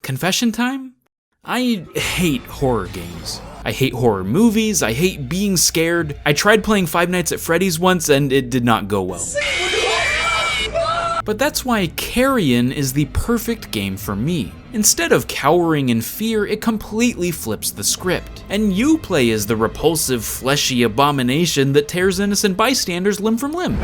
Confession time? I hate horror games. I hate horror movies, I hate being scared. I tried playing Five Nights at Freddy's once and it did not go well. But that's why Carrion is the perfect game for me. Instead of cowering in fear, it completely flips the script, and you play as the repulsive, fleshy abomination that tears innocent bystanders limb from limb.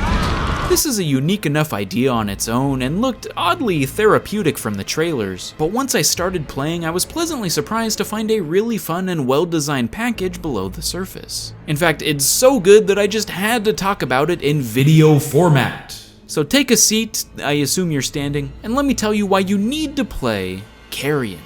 This is a unique enough idea on its own and looked oddly therapeutic from the trailers, but once I started playing, I was pleasantly surprised to find a really fun and well-designed package below the surface. In fact, it's so good that I just had to talk about it in video format. So take a seat, I assume you're standing, and let me tell you why you need to play Carrion.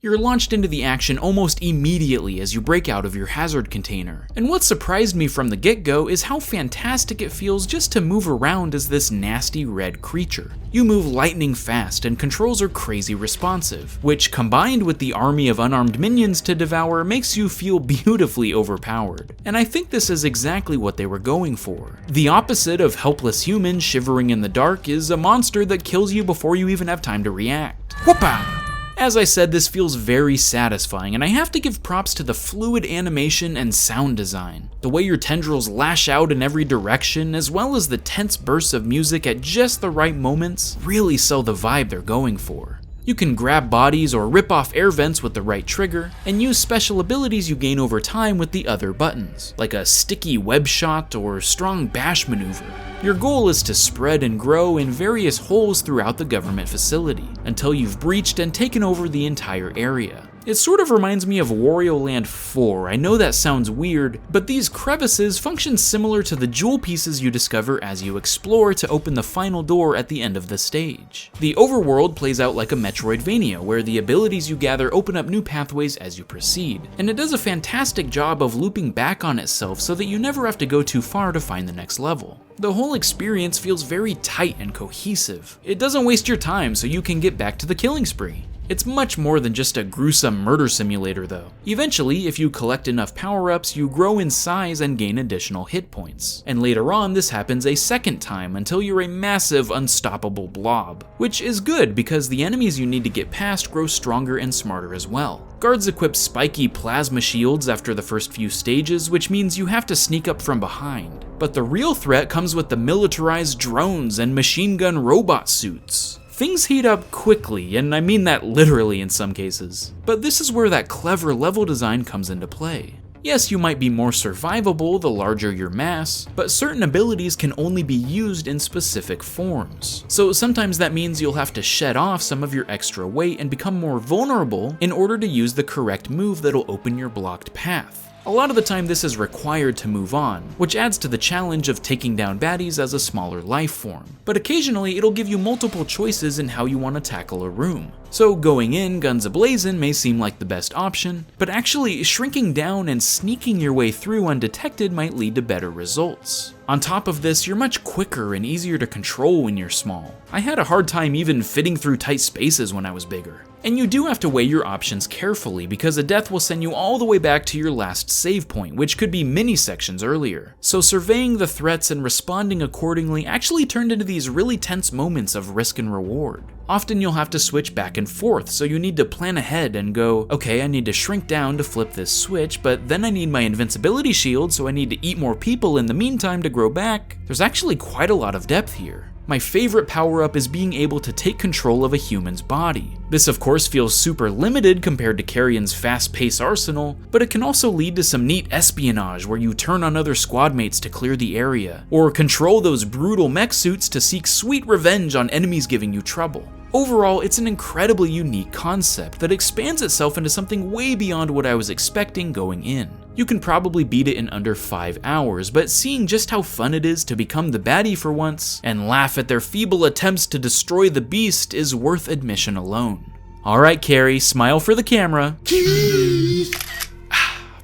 You're launched into the action almost immediately as you break out of your hazard container. And what surprised me from the get-go is how fantastic it feels just to move around as this nasty red creature. You move lightning fast and controls are crazy responsive, which combined with the army of unarmed minions to devour makes you feel beautifully overpowered. And I think this is exactly what they were going for. The opposite of helpless humans shivering in the dark is a monster that kills you before you even have time to react. Whoopa! As I said, this feels very satisfying, and I have to give props to the fluid animation and sound design. The way your tendrils lash out in every direction, as well as the tense bursts of music at just the right moments, really sell the vibe they're going for. You can grab bodies or rip off air vents with the right trigger, and use special abilities you gain over time with the other buttons, like a sticky web shot or strong bash maneuver. Your goal is to spread and grow in various holes throughout the government facility, until you've breached and taken over the entire area. It sort of reminds me of Wario Land 4, I know that sounds weird, but these crevices function similar to the jewel pieces you discover as you explore to open the final door at the end of the stage. The overworld plays out like a Metroidvania, where the abilities you gather open up new pathways as you proceed, and it does a fantastic job of looping back on itself so that you never have to go too far to find the next level. The whole experience feels very tight and cohesive. It doesn't waste your time so you can get back to the killing spree. It's much more than just a gruesome murder simulator though. Eventually, if you collect enough power-ups, you grow in size and gain additional hit points. And later on, this happens a second time until you're a massive, unstoppable blob. Which is good because the enemies you need to get past grow stronger and smarter as well. Guards equip spiky plasma shields after the first few stages, which means you have to sneak up from behind. But the real threat comes with the militarized drones and machine gun robot suits. Things heat up quickly, and I mean that literally in some cases. But this is where that clever level design comes into play. Yes, you might be more survivable the larger your mass, but certain abilities can only be used in specific forms. So sometimes that means you'll have to shed off some of your extra weight and become more vulnerable in order to use the correct move that'll open your blocked path. A lot of the time this is required to move on, which adds to the challenge of taking down baddies as a smaller life form. But occasionally it'll give you multiple choices in how you want to tackle a room. So going in guns a-blazing may seem like the best option, but actually shrinking down and sneaking your way through undetected might lead to better results. On top of this, you're much quicker and easier to control when you're small. I had a hard time even fitting through tight spaces when I was bigger. And you do have to weigh your options carefully because a death will send you all the way back to your last save point, which could be many sections earlier. So surveying the threats and responding accordingly actually turned into these really tense moments of risk and reward. Often you'll have to switch back and forth, so you need to plan ahead and go, okay, I need to shrink down to flip this switch, but then I need my invincibility shield, so I need to eat more people in the meantime to grow back. There's actually quite a lot of depth here. My favorite power-up is being able to take control of a human's body. This of course feels super limited compared to Carrion's fast-paced arsenal, but it can also lead to some neat espionage where you turn on other squad mates to clear the area, or control those brutal mech suits to seek sweet revenge on enemies giving you trouble. Overall, it's an incredibly unique concept that expands itself into something way beyond what I was expecting going in. You can probably beat it in under 5 hours, but seeing just how fun it is to become the baddie for once, and laugh at their feeble attempts to destroy the beast is worth admission alone. Alright Carrie, smile for the camera.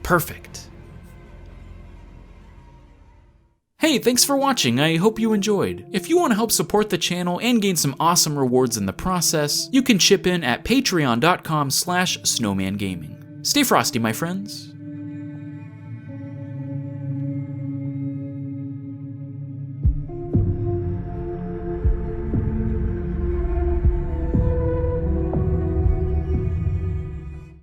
Perfect. Hey, thanks for watching, I hope you enjoyed. If you want to help support the channel and gain some awesome rewards in the process, you can chip in at patreon.com/snowmangaming. Stay frosty, my friends.